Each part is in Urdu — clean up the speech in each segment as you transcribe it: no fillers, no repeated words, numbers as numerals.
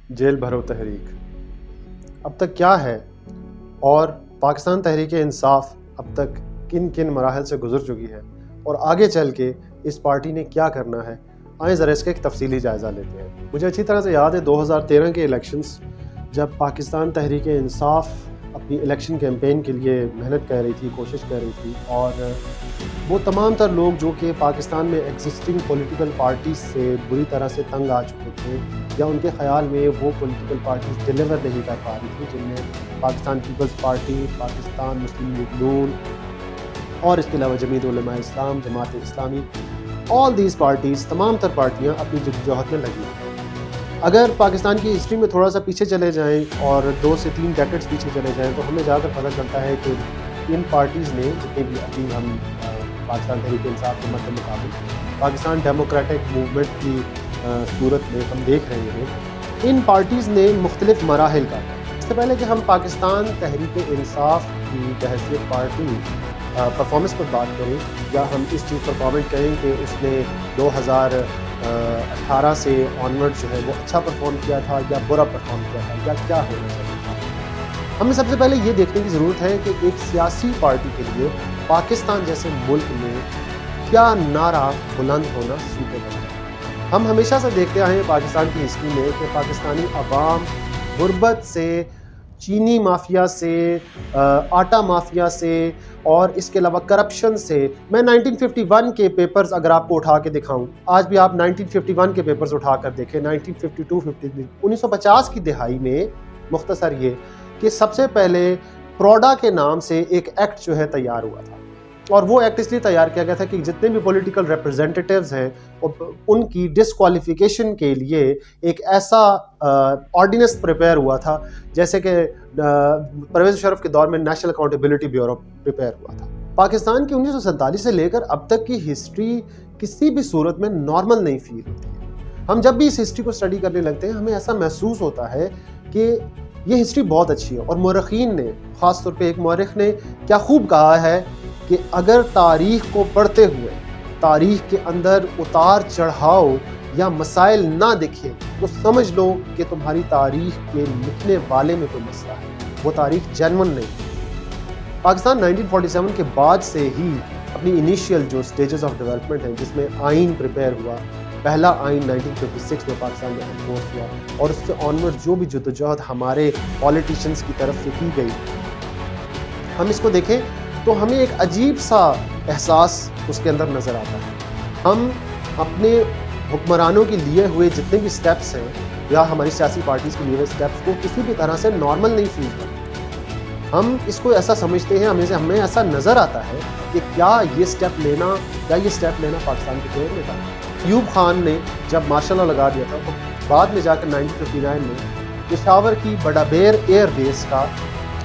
جیل بھرو تحریک اب تک کیا ہے اور پاکستان تحریک انصاف اب تک کن کن مراحل سے گزر چکی ہے اور آگے چل کے اس پارٹی نے کیا کرنا ہے، آئیں ذرا اس کا ایک تفصیلی جائزہ لیتے ہیں۔ مجھے اچھی طرح سے یاد ہے 2013 کے الیکشنز، جب پاکستان تحریک انصاف اپنی الیکشن کیمپین کے لیے محنت کر رہی تھی، کوشش کر رہی تھی، اور وہ تمام تر لوگ جو کہ پاکستان میں ایگزسٹنگ پولیٹیکل پارٹیز سے بری طرح سے تنگ آ چکے تھے، یا ان کے خیال میں وہ پولیٹیکل پارٹیز ڈیلیور نہیں کر پا رہی تھی، جن میں پاکستان پیپلز پارٹی، پاکستان مسلم لیگ نون اور اس کے علاوہ جمعیت Ulema Islam, Jamaat Islami, all these parties, تمام تر پارٹیاں اپنی جدوجہد میں لگی ہیں۔ اگر پاکستان کی ہسٹری میں تھوڑا سا پیچھے چلے جائیں اور 2 سے 3 ڈیکیڈز پیچھے چلے جائیں تو ہمیں جا کر پتہ چلتا ہے کہ ان پارٹیز نے، جتنے بھی ابھی ہم پاکستان تحریک انصاف کے مطابق پاکستان ڈیموکریٹک موومنٹ کی صورت میں ہم دیکھ رہے ہیں، ان پارٹیز نے مختلف مراحل کا، اس سے پہلے کہ ہم پاکستان تحریک انصاف کی بحیثیت پارٹی پرفارمنس پر بات کریں یا ہم اس چیز پر کامنٹ کریں کہ اس نے 2018 سے آنورڈ جو ہے وہ اچھا پرفارم کیا تھا یا برا پرفارم کیا تھا یا کیا ہونا چاہیے تھا، ہمیں سب سے پہلے یہ دیکھنے کی ضرورت ہے کہ ایک سیاسی پارٹی کے لیے پاکستان جیسے ملک میں کیا نعرہ بلند ہونا سوٹیبل ہے۔ ہم ہمیشہ سے دیکھتے آئے ہیں پاکستان کی ہسٹری میں کہ پاکستانی عوام غربت سے، چینی مافیا سے، آٹا مافیا سے اور اس کے علاوہ کرپشن سے، میں 1951 کے پیپرز اگر آپ کو اٹھا کے دکھاؤں، آج بھی آپ 1951 کے پیپرز اٹھا کر دیکھیں، 1952 53 1950 کی دہائی میں، مختصر یہ کہ سب سے پہلے پروڈا کے نام سے ایک ایکٹ جو ہے تیار ہوا تھا، اور وہ ایکٹ اس لیے تیار کیا گیا تھا کہ جتنے بھی پولیٹیکل ریپرزینٹیٹیوز ہیں ان کی ڈسکوالیفیکیشن کے لیے ایک ایسا آرڈیننس پریپیئر ہوا تھا جیسے کہ پرویز مشرف کے دور میں نیشنل اکاؤنٹیبلٹی بیورو پریپیئر ہوا تھا۔ پاکستان کی 1947 سے لے کر اب تک کی ہسٹری کسی بھی صورت میں نارمل نہیں فیل ہوتی ہے۔ ہم جب بھی اس ہسٹری کو اسٹڈی کرنے لگتے ہیں ہمیں ایسا محسوس ہوتا ہے کہ یہ ہسٹری بہت اچھی ہے، اور مورخین نے، خاص طور پہ ایک مورخ نے کیا خوب کہا ہے کہ اگر تاریخ کو پڑھتے ہوئے تاریخ کے اندر اتار چڑھاؤ یا مسائل نہ دکھے تو سمجھ لو کہ تمہاری تاریخ کے لکھنے والے میں کوئی مسئلہ ہے، وہ تاریخ جینون نہیں۔ پاکستان 1947 کے بعد سے ہی اپنی انیشیل جو سٹیجز آف ڈیولپمنٹ ہیں، جس میں آئین پریپیئر ہوا، پہلا آئین 1956 میں پاکستان میں انفورس ہوا، اور اس سے آنورڈ جو بھی جدوجہد ہمارے پالیٹیشنز کی طرف سے کی گئی، ہم اس کو دیکھیں تو ہمیں ایک عجیب سا احساس اس کے اندر نظر آتا ہے۔ ہم اپنے حکمرانوں کے لیے ہوئے جتنے بھی سٹیپس ہیں یا ہماری سیاسی پارٹیز کے لیے ہوئے سٹیپس کو کسی بھی طرح سے نارمل نہیں فیل کرتے، ہم اس کو ایسا سمجھتے ہیں، ہمیں ایسا نظر آتا ہے کہ کیا یہ سٹیپ لینا پاکستان کے فیور میں تھا۔ ایوب خان نے جب مارشل لا لگا دیا تھا تو بعد میں جا کر 1959 میں پشاور کی بڑا بیر ایئر بیس کا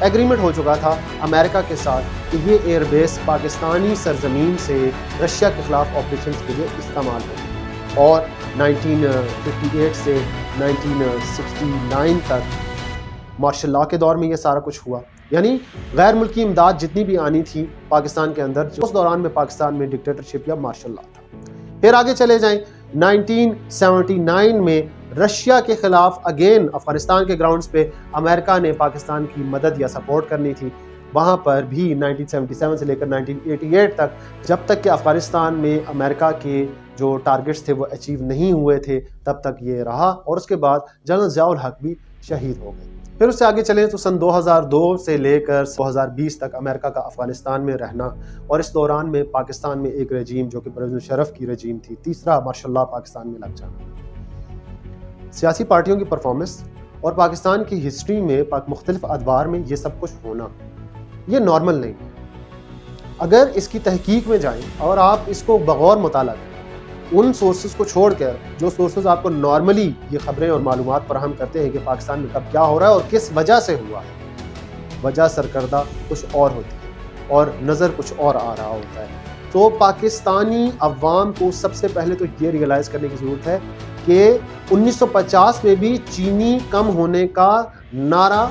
ایگریمنٹ ہو چکا تھا امریکہ کے ساتھ کہ یہ ایئر بیس پاکستانی سرزمین سے رشیا کے خلاف آپریشنز کے لیے استعمال ہوگی، اور 1958 سے 1969 تک مارشل لا کے دور میں یہ سارا کچھ ہوا، یعنی غیر ملکی امداد جتنی بھی آنی تھی پاکستان کے اندر، اس دوران میں پاکستان میں ڈکٹیٹرشپ یا مارشل لا تھا۔ پھر آگے چلے جائیں 1979 میں رشیا کے خلاف اگین افغانستان کے گراؤنڈز پہ امریکہ نے پاکستان کی مدد یا سپورٹ کرنی تھی، وہاں پر بھی 1977 سے لے کر 1988 تک، جب تک کہ افغانستان میں امریکہ کے جو ٹارگٹس تھے وہ اچیو نہیں ہوئے تھے تب تک یہ رہا، اور اس کے بعد جنرل ضیاء الحق بھی شہید ہو گئے۔ پھر اس سے آگے چلیں تو سن 2002 سے لے کر 2020 تک امریکہ کا افغانستان میں رہنا، اور اس دوران میں پاکستان میں ایک رجیم جو کہ پرویز مشرف کی رجیم تھی، تیسرا مارشل لا پاکستان میں لگ جانا، سیاسی پارٹیوں کی پرفارمنس اور پاکستان کی ہسٹری میں مختلف ادوار میں یہ سب کچھ ہونا، یہ نارمل نہیں ہے۔ اگر اس کی تحقیق میں جائیں اور آپ اس کو بغور مطالعہ کریں، ان سورسز کو چھوڑ کر جو سورسز آپ کو نارملی یہ خبریں اور معلومات فراہم کرتے ہیں کہ پاکستان میں کب کیا ہو رہا ہے اور کس وجہ سے ہوا ہے، وجہ سرکردہ کچھ اور ہوتی ہے اور نظر کچھ اور آ رہا ہوتا ہے۔ تو پاکستانی عوام کو سب سے پہلے تو یہ ریئلائز کرنے کی ضرورت ہے کہ 1950 میں بھی چینی کم ہونے کا نعرہ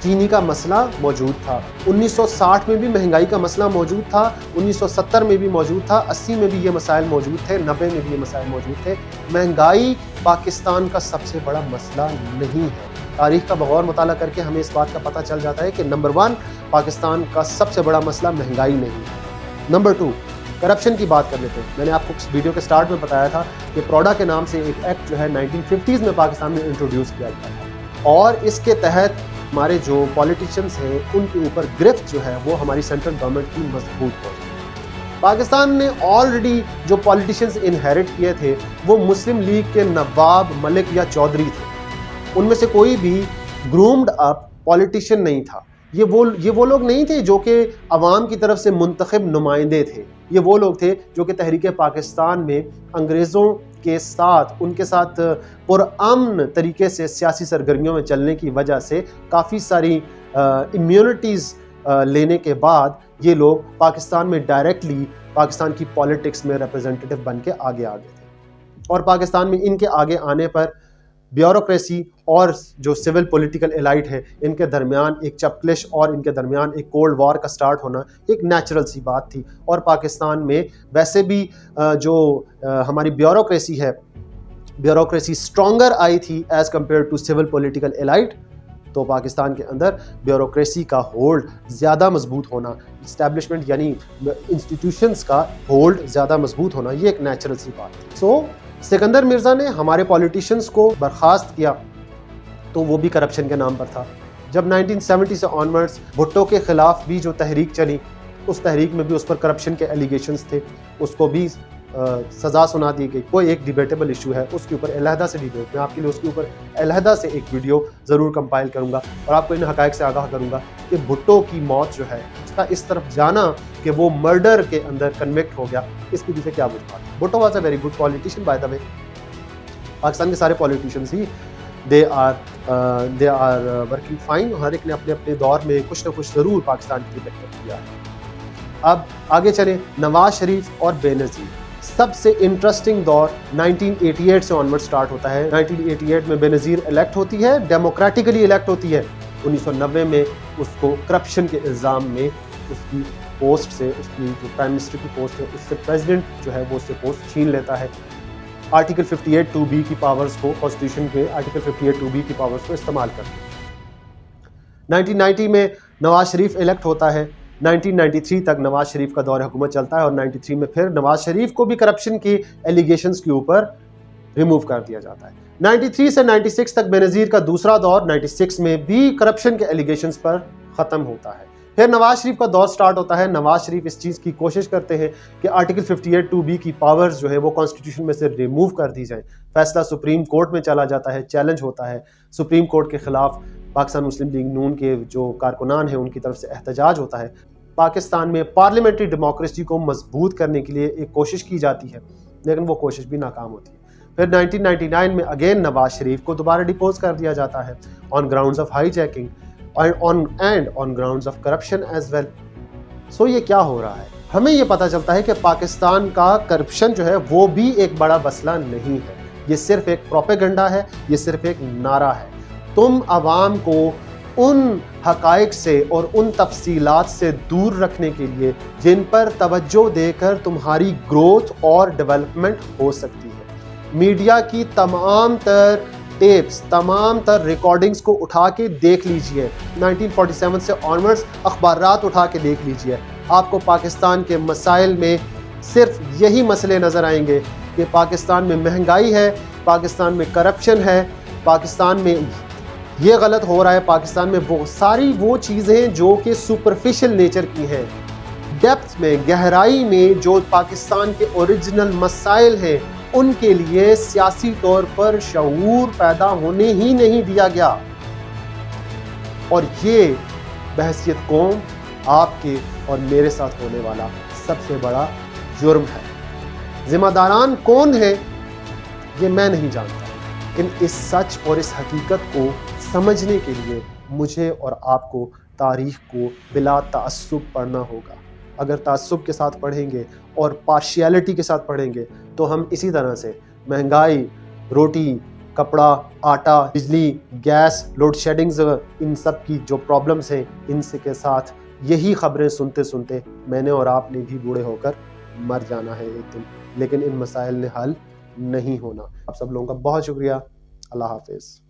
چینی کا مسئلہ موجود تھا، 1960 میں بھی مہنگائی کا مسئلہ موجود تھا، 1970 میں بھی موجود تھا، 80 میں بھی یہ مسائل موجود تھے، 90 میں بھی یہ مسائل موجود تھے۔ مہنگائی پاکستان کا سب سے بڑا مسئلہ نہیں ہے۔ تاریخ کا بغور مطالعہ کر کے ہمیں اس بات کا پتہ چل جاتا ہے کہ نمبر 1 پاکستان کا سب سے بڑا مسئلہ مہنگائی نہیں ہے۔ نمبر 2 کرپشن کی بات کر لیتے ہیں۔ میں نے آپ کو ویڈیو کے سٹارٹ میں بتایا تھا کہ پروڈا کے نام سے ایک ایکٹ جو ہے 1950s میں پاکستان میں انٹروڈیوس کیا گیا تھا، اور اس کے تحت ہمارے جو پولیٹیشنز ہیں ان کے اوپر گرفت جو ہے وہ ہماری سینٹرل گورنمنٹ کی مضبوط ہو۔ پاکستان نے آلریڈی جو پولیٹیشنز انہیرٹ کیے تھے وہ مسلم لیگ کے نواب، ملک یا چودھری تھے۔ ان میں سے کوئی بھی گرومڈ اپ پولیٹیشین نہیں تھا۔ یہ وہ لوگ نہیں تھے جو کہ عوام کی طرف سے منتخب نمائندے تھے۔ یہ وہ لوگ تھے جو کہ تحریک پاکستان میں انگریزوں کے ساتھ ان کے ساتھ پرامن طریقے سے سیاسی سرگرمیوں میں چلنے کی وجہ سے کافی ساری امیونٹیز لینے کے بعد یہ لوگ پاکستان میں ڈائریکٹلی پاکستان کی پولیٹکس میں ریپرزنٹیٹو بن کے آگے تھے، اور پاکستان میں ان کے آگے آنے پر بیوروکریسی اور جو سول پولیٹیکل ایلائٹ ہے ان کے درمیان ایک چپکلش اور ان کے درمیان ایک کولڈ وار کا سٹارٹ ہونا ایک نیچرل سی بات تھی۔ اور پاکستان میں ویسے بھی جو ہماری بیوروکریسی ہے، بیوروکریسی اسٹرانگر آئی تھی as compared to civil political elite, تو پاکستان کے اندر بیوروکریسی کا ہولڈ زیادہ مضبوط ہونا، اسٹیبلشمنٹ یعنی انسٹیٹیوشنز کا ہولڈ زیادہ مضبوط ہونا، یہ ایک نیچرل سی بات تھی۔ سو سکندر مرزا نے ہمارے پولیٹیشنز کو برخاست کیا تو وہ بھی کرپشن کے نام پر تھا۔ جب 1970 سے آنورڈز بھٹو کے خلاف بھی جو تحریک چلی، اس تحریک میں بھی اس پر کرپشن کے ایلیگیشنز تھے، اس کو بھی سزا سنا دی گئی۔ کوئی ایک ڈیبیٹیبل ایشو ہے، اس کے اوپر علیحدہ سے ڈیبیٹ، میں آپ کے لیے اس کے اوپر علیحدہ سے ایک ویڈیو ضرور کمپائل کروں گا اور آپ کو ان حقائق سے آگاہ کروں گا کہ بھٹو کی موت جو ہے، اس کا اس طرف جانا کہ وہ مرڈر کے اندر کنوکٹ ہو گیا، اس کے پیچھے کیا وجوہات ہے۔ Bhutto was a very good politician by the way. Pakistan کے سارے پولیٹیشینز ہی دے آر ورکنگ فائن، ہر ایک نے اپنے اپنے دور میں کچھ نہ کچھ ضرور پاکستان کے لیے بہتر کیا ہے۔ اب آگے چلیں، نواز شریف اور بے نظیر۔ سب سے انٹرسٹنگ دور 1988 سے آنورڈ سٹارٹ ہوتا ہے۔ 1988 میں بے نظیر الیکٹ ہوتی ہے، ڈیموکریٹکلی الیکٹ ہوتی ہے۔ 1990 میں اس کو کرپشن کے الزام میں اس کی پوسٹ سے، اس کی جو پرائم منسٹر کی پوسٹ ہے اس سے پریزیڈنٹ جو ہے وہ اس سے پوسٹ چھین لیتا ہے، آرٹیکل 58(2)B کی پاورز کو، کانسٹیٹیوشن کے آرٹیکل 58(2)B کی پاورز کو استعمال کرتے ہیں۔ 1990 میں نواز شریف الیکٹ ہوتا ہے، 1993 تک نواز شریف کا دور حکومت چلتا ہے، اور 93 میں پھر نواز شریف کو بھی کرپشن کی ایلیگیشنز کے اوپر ریموو کر دیا جاتا ہے۔ 93 سے 96 تک بے نظیر کا دوسرا دور 96 میں بھی کرپشن کے ایلیگیشنز پر ختم ہوتا ہے۔ پھر نواز شریف کا دور سٹارٹ ہوتا ہے۔ نواز شریف اس چیز کی کوشش کرتے ہیں کہ آرٹیکل 58(2)B کی پاورز جو ہے وہ کانسٹیٹیوشن میں سے ریموو کر دی جائیں۔ فیصلہ سپریم کورٹ میں چلا جاتا ہے، چیلنج ہوتا ہے، سپریم کورٹ کے خلاف پاکستان مسلم لیگ نون کے جو کارکنان ہیں ان کی طرف سے احتجاج ہوتا ہے۔ پاکستان میں پارلیمنٹری ڈیموکریسی کو مضبوط کرنے کے لیے ایک کوشش کی جاتی ہے، لیکن وہ کوشش بھی ناکام ہوتی ہے۔ پھر 1999 میں اگین نواز شریف کو دوبارہ ڈیپوز کر دیا جاتا ہے on grounds of hijacking and on grounds of corruption as well. So یہ کیا ہو رہا ہے؟ ہمیں یہ پتہ چلتا ہے کہ پاکستان کا کرپشن جو ہے وہ بھی ایک بڑا مسئلہ نہیں ہے، یہ صرف ایک پروپیگنڈا ہے، یہ صرف ایک نعرہ ہے۔ تم عوام کو ان حقائق سے اور ان تفصیلات سے دور رکھنے کے لیے جن پر توجہ دے کر تمہاری گروتھ اور ڈیولپمنٹ ہو سکتی ہے، میڈیا کی تمام تر ٹیپس، تمام تر ریکارڈنگز کو اٹھا کے دیکھ لیجئے، 1947 سے آنورڈز اخبارات اٹھا کے دیکھ لیجئے، آپ کو پاکستان کے مسائل میں صرف یہی مسئلے نظر آئیں گے کہ پاکستان میں مہنگائی ہے، پاکستان میں کرپشن ہے، پاکستان میں یہ غلط ہو رہا ہے، پاکستان میں وہ ساری وہ چیزیں جو کہ سپرفیشل نیچر کی ہیں، ڈیپتھ میں، گہرائی میں جو پاکستان کے اوریجنل مسائل ہیں ان کے لیے سیاسی طور پر شعور پیدا ہونے ہی نہیں دیا گیا۔ اور یہ بحیثیت قوم آپ کے اور میرے ساتھ ہونے والا سب سے بڑا جرم ہے۔ ذمہ داران کون ہیں یہ میں نہیں جانتا، لیکن اس سچ اور اس حقیقت کو سمجھنے کے لیے مجھے اور آپ کو تاریخ کو بلا تعصب پڑھنا ہوگا۔ اگر تعصب کے ساتھ پڑھیں گے اور پارشیلٹی کے ساتھ پڑھیں گے تو ہم اسی طرح سے مہنگائی، روٹی، کپڑا، آٹا، بجلی، گیس، لوڈ شیڈنگز، ان سب کی جو پرابلمز ہیں ان سے کے ساتھ یہی خبریں سنتے سنتے میں نے اور آپ نے بھی بوڑھے ہو کر مر جانا ہے ایک دن، لیکن ان مسائل نے حل نہیں ہونا۔ آپ سب لوگوں کا بہت شکریہ۔ اللہ حافظ۔